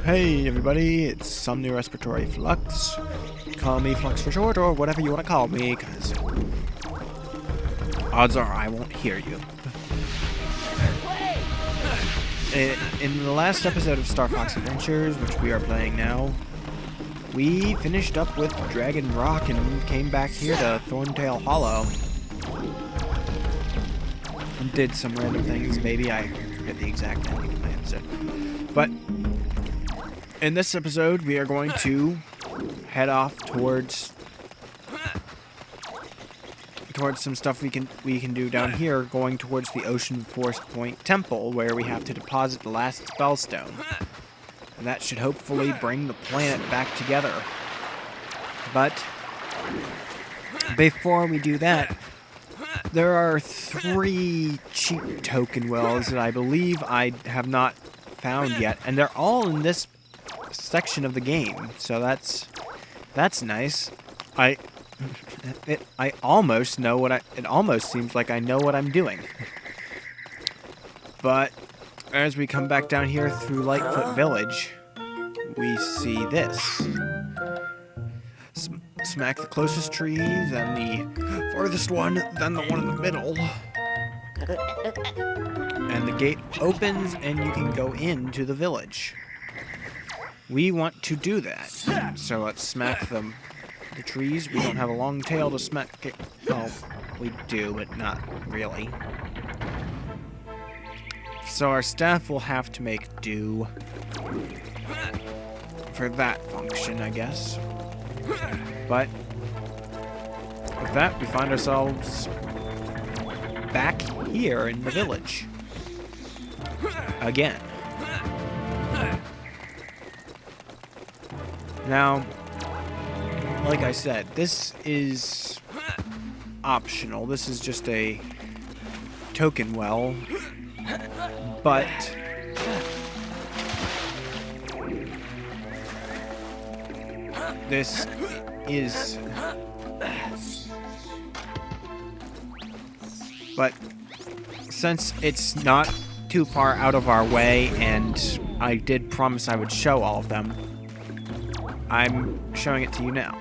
Hey everybody, it's some new respiratory flux. Call me Flux for short, or whatever you want to call me, because odds are I won't hear you. In the last episode of Star Fox Adventures, which we are playing now, we finished up with Dragon Rock and came back here to Thorntail Hollow. And did some random things, maybe. I forget the exact ending of my episode. But in this episode, we are going to head off towards some stuff we can do down here, going towards the Ocean Force Point Temple, where we have to deposit the last spellstone. And that should hopefully bring the planet back together. But before we do that, there are 3 cheat token wells that I believe I have not found yet, and they're all in this section of the game, so that's nice. I almost know it almost seems like I know what I'm doing. But as we come back down here through LightFoot Village, we see this. Smack the closest tree, then the farthest one, then the one in the middle. And the gate opens and you can go into the village. We want to do that. So let's smack the trees. We don't have a long tail to smack it. Well, we do, but not really. So our staff will have to make do for that function, I guess. But with that, we find ourselves back here in the village again. Now, like I said, this is optional. This is just a token well, but this is... But since it's not too far out of our way, and I did promise I would show all of them, I'm showing it to you now.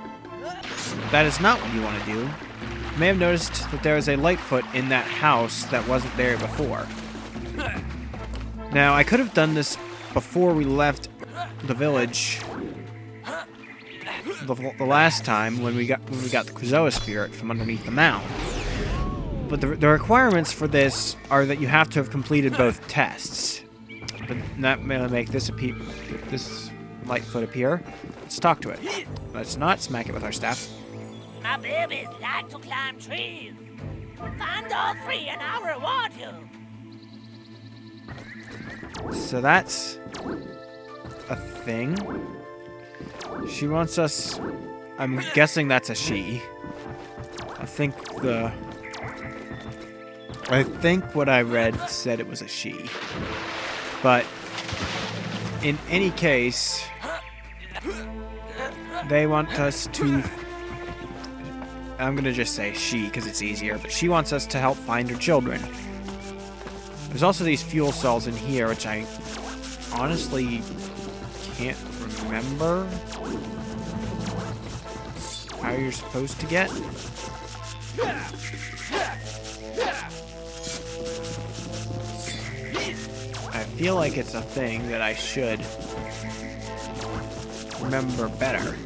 That is not what you want to do. You may have noticed that there is a LightFoot in that house that wasn't there before. Now, I could have done this before we left the village the last time when we got the Krazoa spirit from underneath the mound. But the requirements for this are that you have to have completed both tests. But that may make this LightFoot appear. Let's talk to it. Let's not smack it with our staff. My babies like to climb trees. Find all 3 and I'll reward you. So that's a thing. She wants us... I'm guessing that's a she. I think what I read said it was a she. But in any case, they want us to... I'm going to just say she because it's easier, but she wants us to help find her children. There's also these fuel cells in here, which I honestly can't remember how you're supposed to get. I feel like it's a thing that I should remember better.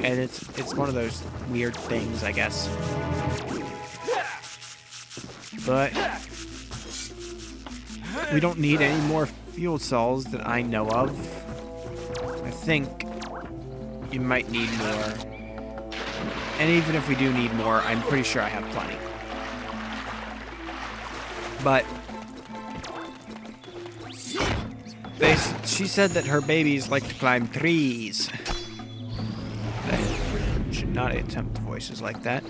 And it's one of those weird things, I guess. But we don't need any more fuel cells that I know of. I think you might need more. And even if we do need more, I'm pretty sure I have plenty. But she said that her babies like to climb trees. I should not attempt voices like that.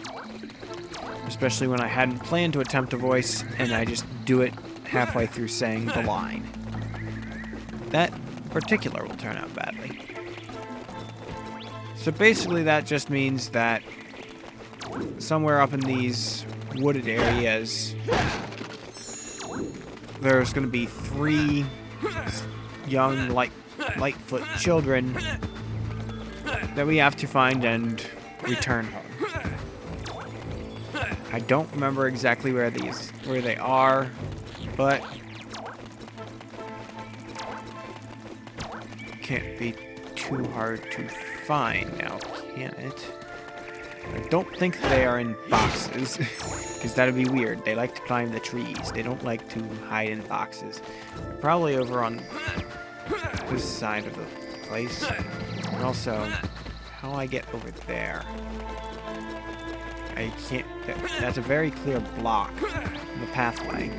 Especially when I hadn't planned to attempt a voice and I just do it halfway through saying the line. That particular will turn out badly. So basically that just means that somewhere up in these wooded areas there's going to be 3 young Lightfoot children that we have to find and return home. I don't remember exactly where they are, but can't be too hard to find now, can it? I don't think they are in boxes, because that would be weird. They like to climb the trees. They don't like to hide in boxes. Probably over on this side of the place. And also, how do I get over there? I can't. That's a very clear block in the pathway.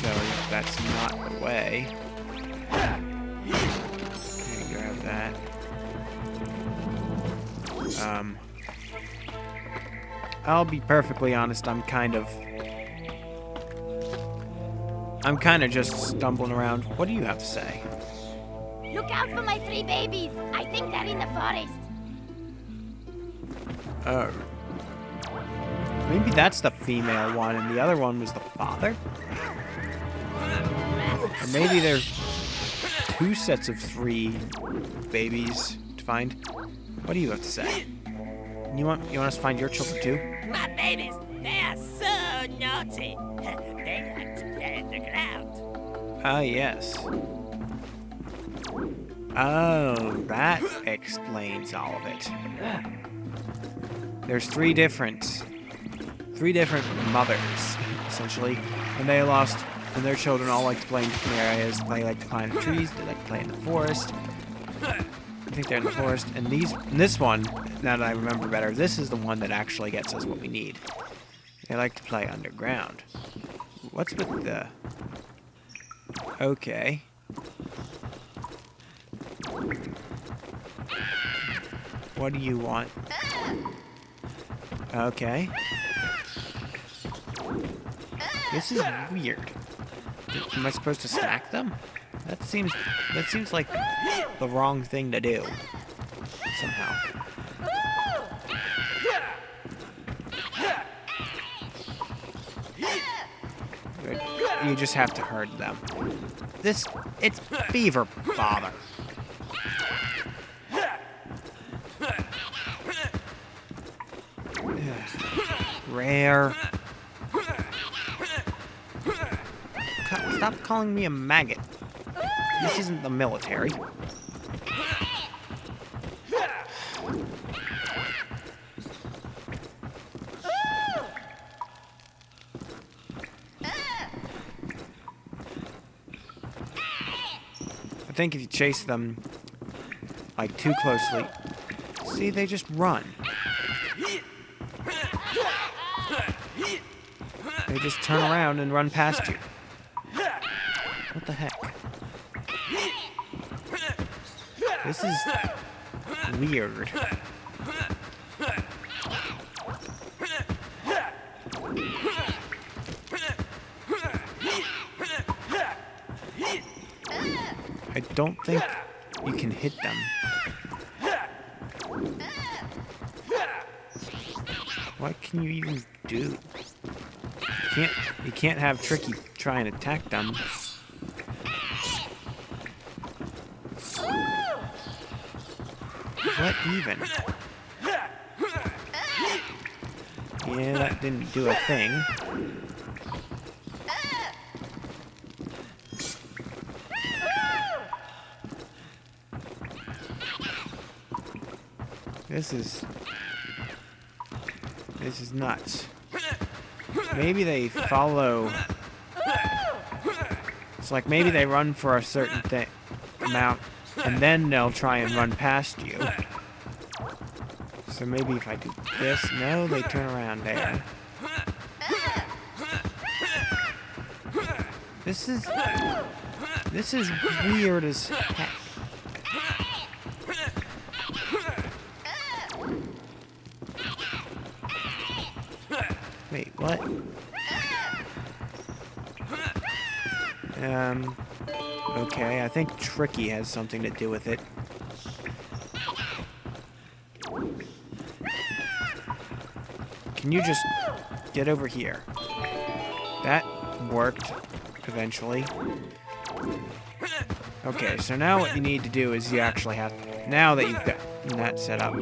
So that's not the way. Okay, grab that. I'll be perfectly honest, I'm kind of just stumbling around. What do you have to say? Look out for my 3 babies. I think they're in the forest. Oh. Maybe that's the female one and the other one was the father? Or maybe there's 2 sets of 3 babies to find. What do you have to say? You want us to find your children too? My babies, they are so naughty. They like to play in the ground. Ah, yes. Oh, that explains all of it. There's 3 different mothers, essentially, and they lost, and their children all like to play in different areas. They like to climb the trees. They like to play in the forest. I think they're in the forest, and this one, now that I remember better, this is the one that actually gets us what we need. They like to play underground. What's with the... Okay. What do you want? Okay. This is weird. Am I supposed to smack them? That seems like the wrong thing to do. Somehow. You just have to herd them. It's beaver bother. Rare. Stop calling me a maggot. This isn't the military. I think if you chase them like too closely, see, they just run. They just turn around and run past you. What the heck? This is weird. I don't think you can hit them. What can you even do? You can't have Tricky try and attack them. What even? Yeah, that didn't do a thing. This is nuts. Maybe they follow. It's like maybe they run for a certain amount, and then they'll try and run past you. So maybe if I do this, no, they turn around there. This is weird as heck. Wait, what? Okay, I think Tricky has something to do with it. Can you just get over here? That worked eventually. Okay, so now what you need to do is you actually have... Now that you've got that set up...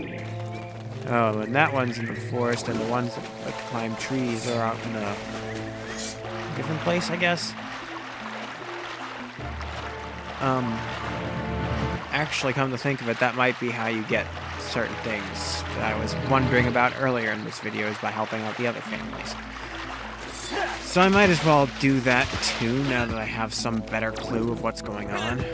Oh, and that one's in the forest, and the ones that like to climb trees are out in a different place, I guess. Actually, come to think of it, that might be how you get certain things that I was wondering about earlier in this video, is by helping out the other families. So I might as well do that too, now that I have some better clue of what's going on.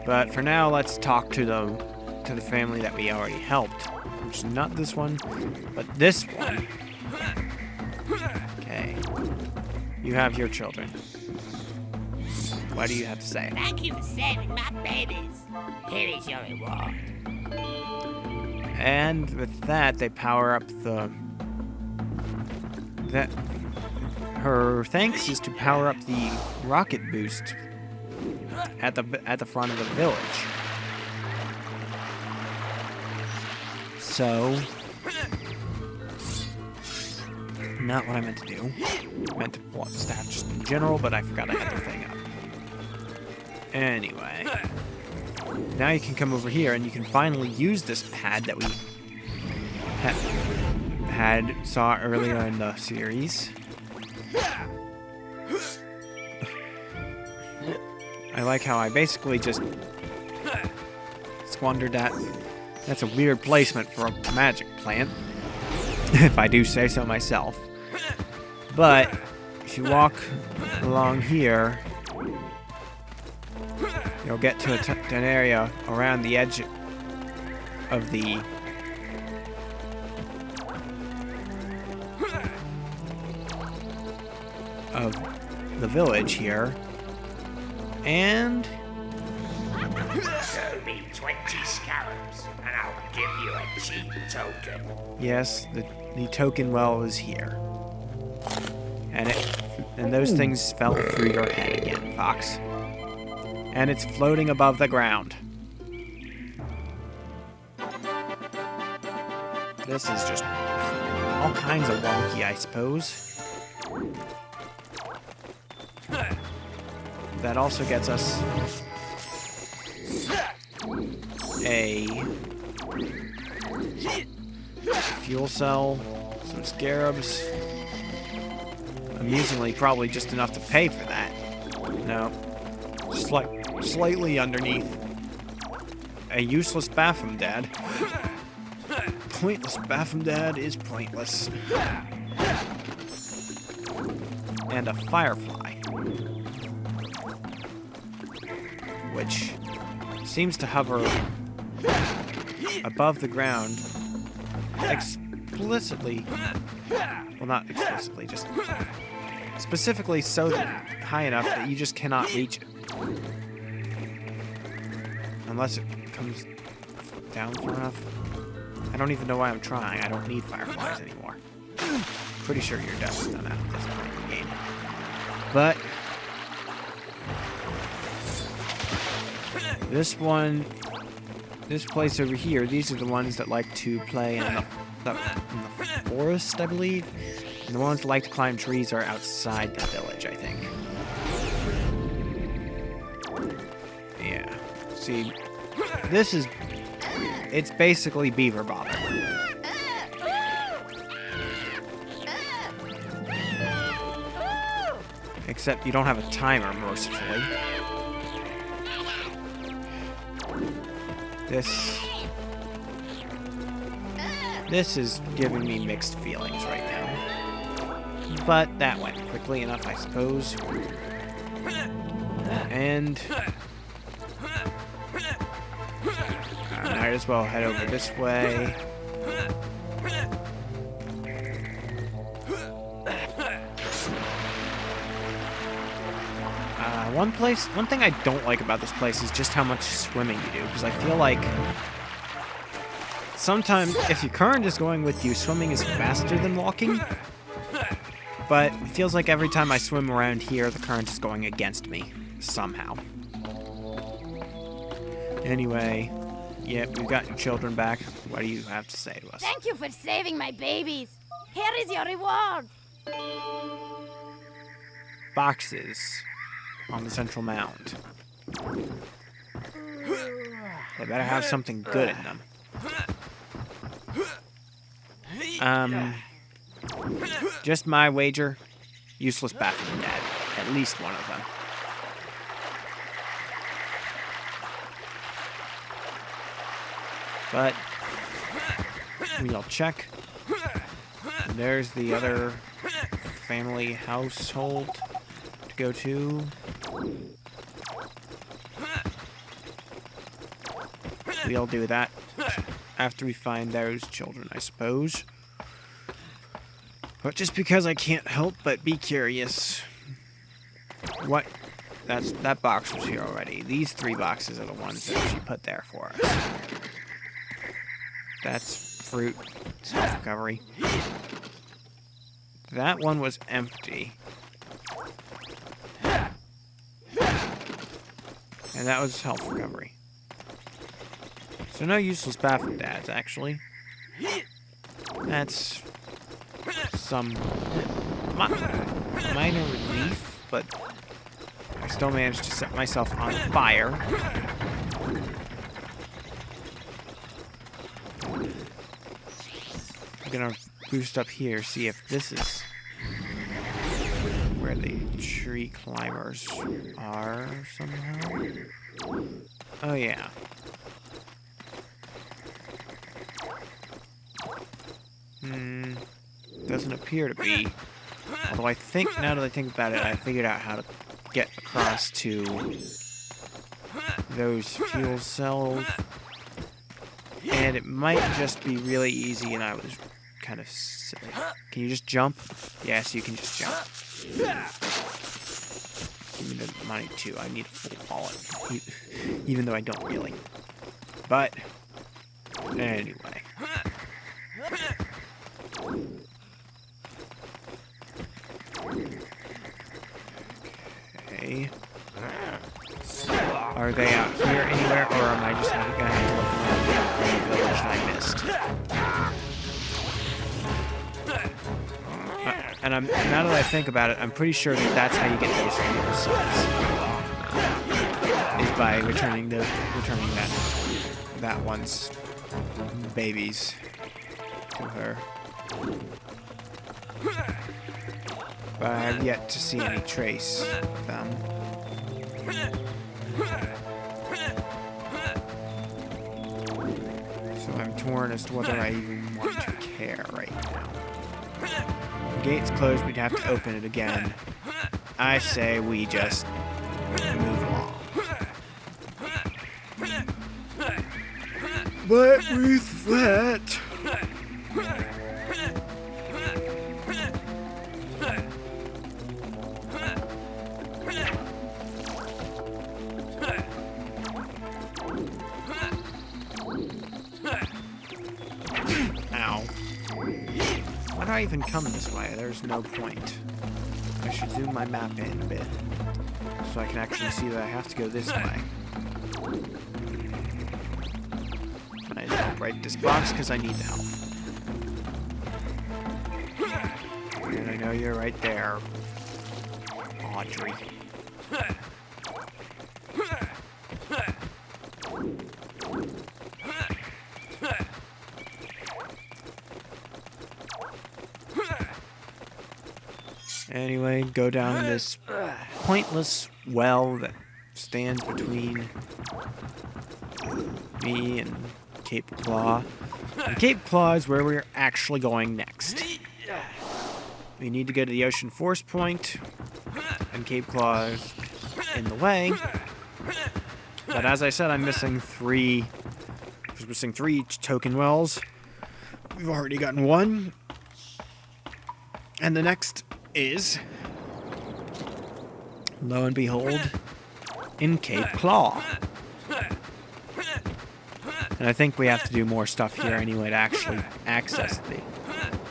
But for now, let's talk to the family that we already helped. Which is not this one, but this one. Okay. You have your children. What do you have to say? Thank you for saving my babies. Here is your reward. And with that, they power up her thanks is to power up the rocket boost at the front of the village. So, not what I meant to do. I meant to pull up staff just in general, but I forgot I had the thing up. Anyway, now you can come over here and you can finally use this pad that we saw earlier in the series. I like how I basically just squandered that. That's a weird placement for a magic plant, if I do say so myself. But if you walk along here, you'll get to an area around the edge of the village here, and Show me 20 scarabs, and I'll give you a cheap token. yes, the token well is here, and those things fell through your head again, Fox, and it's floating above the ground. This is just all kinds of wonky, I suppose. That also gets us a fuel cell, some scarabs. Amusingly, probably just enough to pay for that. No, slightly underneath. A useless Baphomet. Pointless Baphomet is pointless. And a firefly, which seems to hover above the ground explicitly. Well, not explicitly, just specifically so high enough that you just cannot reach it. Unless it comes down far enough. I don't even know why I'm trying. I don't need fireflies anymore. Pretty sure you're done with them at this point in the game. But this place over here, these are the ones that like to play in the forest, I believe. And the ones that like to climb trees are outside the village, I think. Yeah. See, it's basically beaver bother. Except you don't have a timer, mercifully. This is giving me mixed feelings right now. But that went quickly enough, I suppose. And I might as well head over this way. One thing I don't like about this place is just how much swimming you do, because I feel like sometimes if your current is going with you, swimming is faster than walking. But it feels like every time I swim around here, the current is going against me somehow. Anyway, Yep, we've got your children back. What do you have to say to us? Thank you for saving my babies. Here is your reward. Boxes on the central mound. They better have something good in them. Just my wager, useless bathroom dad. At least one of them. But we'll check. And there's the other family household to go to. We'll do that after we find those children, I suppose. But just because I can't help but be curious. What? That box was here already. These 3 boxes are the ones that she put there for us. That's fruit, self-recovery. That one was empty. And that was health recovery. So no useless bathroom dads, actually. That's some minor relief, but I still managed to set myself on fire. I'm gonna boost up here, see if this is where the tree climbers are somehow. Oh yeah. Doesn't appear to be. Although I think, now that I think about it, I figured out how to get across to those fuel cells. And it might just be really easy, and I was kind of silly. Can you just jump? Yes, you can just jump. Give me the money, too. I need a full wallet. Even though I don't really. But, anyway. Okay. Are they out here anywhere, or am I just gonna have to look around the village that I missed? And now that I think about it, I'm pretty sure that that's how you get those fuel cells. Is by returning that one's babies to her. But I have yet to see any trace of them. So I'm torn as to whether I even want to care right now. The gate's closed, we'd have to open it again. I say we just move along. But with that... Ow. Why do I even come this way? There's no point. I should zoom my map in a bit so I can actually see that I have to go this way. Might as well break this box because I need the help. And I know you're right there, Audrey. Anyway, go down this pointless well that stands between me and Cape Claw. And Cape Claw is where we're actually going next. We need to go to the Ocean Force Point, and Cape Claw is in the way. But as I said, I'm missing three token wells. We've already gotten one. And the next is, lo and behold, in Cape Claw. And I think we have to do more stuff here anyway to actually access the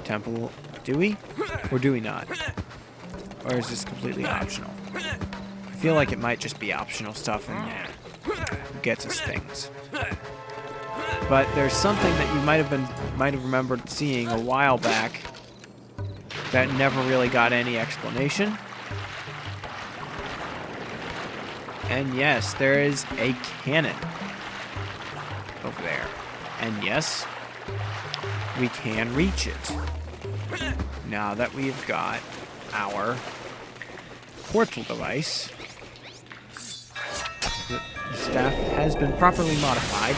temple. Do we? Or do we not? Or is this completely optional? I feel like it might just be optional stuff and gets us things. But there's something that you might have remembered seeing a while back that never really got any explanation. And yes, there is a cannon over there. And yes, we can reach it. Now that we've got our portal device, the staff has been properly modified.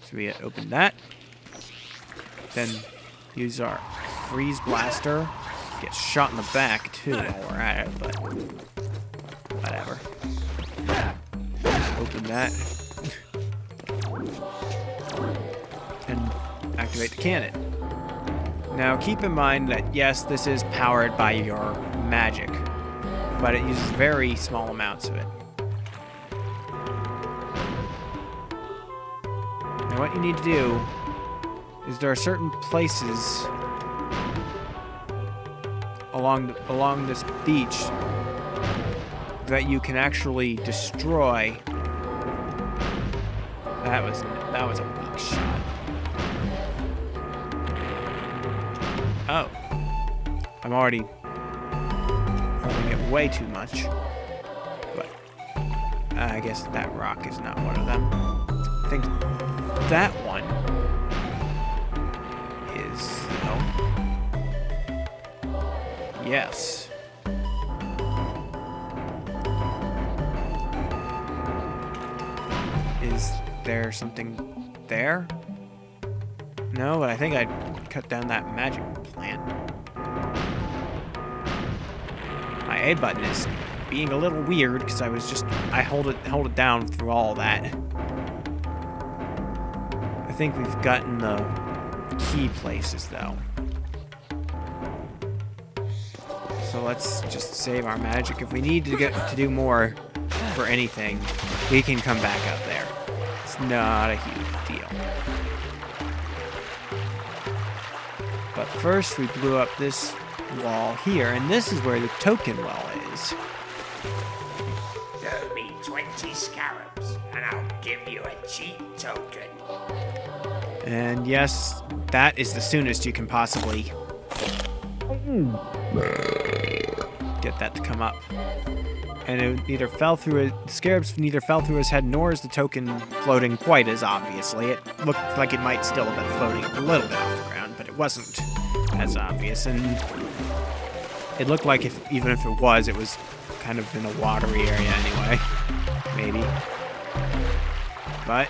So we open that. Then use our freeze blaster. Get shot in the back too while we're at it, but whatever. Open that. And activate the cannon. Now keep in mind that yes, this is powered by your magic, but it uses very small amounts of it. Now what you need to do is there are certain places along this beach that you can actually destroy. That was a weak shot. Oh. I'm already holding it way too much. But I guess that rock is not one of them. I think that one is yes. Is there something there? No, but I think I'd cut down that magic plant. My A button is being a little weird because I hold it down through all that. I think we've gotten the key places though. So let's just save our magic. If we need to do more for anything, we can come back up there. It's not a huge deal. But first we blew up this wall here, and this is where the token well is. Throw me 20 scarabs, and I'll give you a cheap token. And yes, that is the soonest you can possibly get that to come up. And it neither fell through the scarabs neither fell through his head, nor is the token floating quite as obviously. It looked like it might still have been floating a little bit off the ground, but it wasn't as obvious. And it looked like even if it was kind of in a watery area anyway. Maybe. But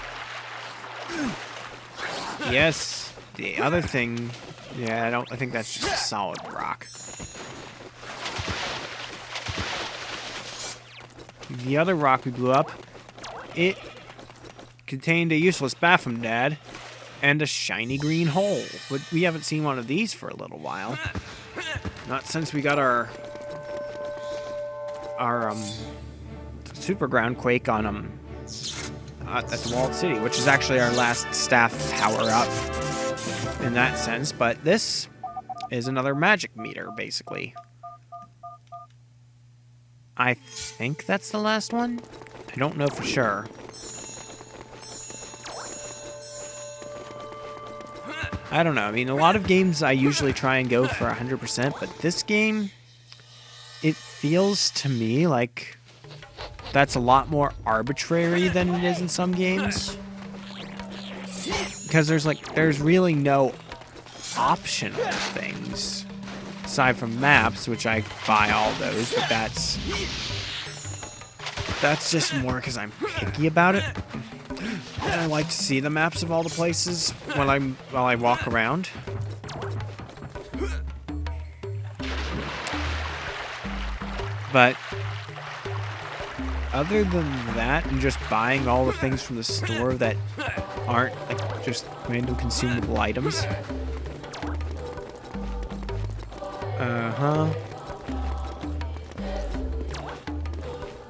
yes, the other thing, yeah, I think that's just a solid rock. The other rock we blew up, it contained a useless bathroom dad and a shiny green hole. But we haven't seen one of these for a little while. Not since we got our super ground quake on at the walled city, which is actually our last staff power up in that sense. But this is another magic meter, basically. I think that's the last one. I don't know for sure. I don't know. I mean, a lot of games I usually try and go for 100%, but this game, it feels to me like that's a lot more arbitrary than it is in some games. Because there's really no optional things. Aside from maps, which I buy all those, but that's just more because I'm picky about it. And I like to see the maps of all the places while I walk around. But other than that, and just buying all the things from the store that aren't like just random consumable items.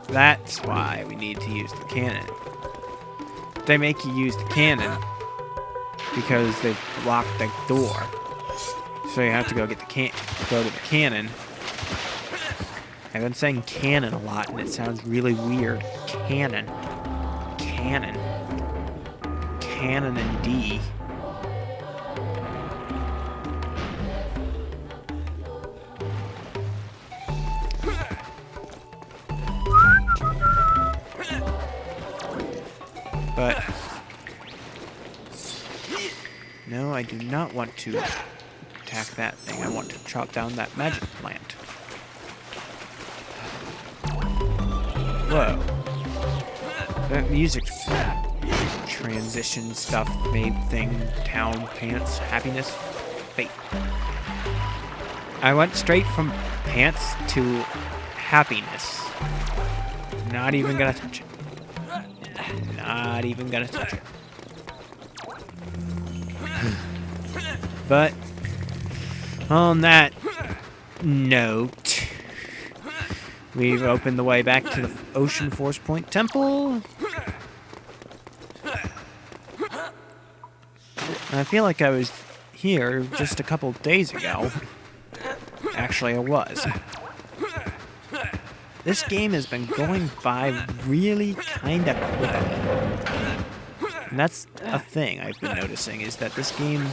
That's why we need to use the cannon. They make you use the cannon because they've locked the door. So you have to go to the cannon. I've been saying cannon a lot and it sounds really weird. Cannon. cannon. Cannon and D. But no, I do not want to attack that thing. I want to chop down that magic plant. Whoa. That music transition stuff made thing, town, pants, happiness. Wait. I went straight from pants to happiness. Not even gonna touch it. Not even gonna touch it. But on that note, we've opened the way back to the Ocean Force Point Temple. I feel like I was here just a couple days ago. Actually, I was. This game has been going by really kinda quickly. And that's a thing I've been noticing, is that this game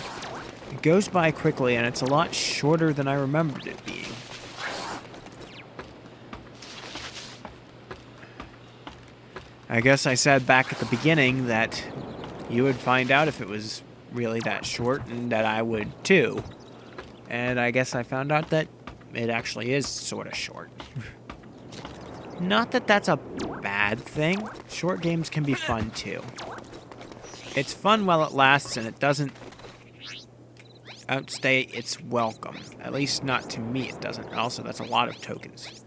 goes by quickly and it's a lot shorter than I remembered it being. I guess I said back at the beginning that you would find out if it was really that short, and that I would too. And I guess I found out that it actually is sort of short. Not that that's a bad thing. Short games can be fun too. It's fun while it lasts, and it doesn't outstay its welcome. At least not to me it doesn't. Also, that's a lot of tokens.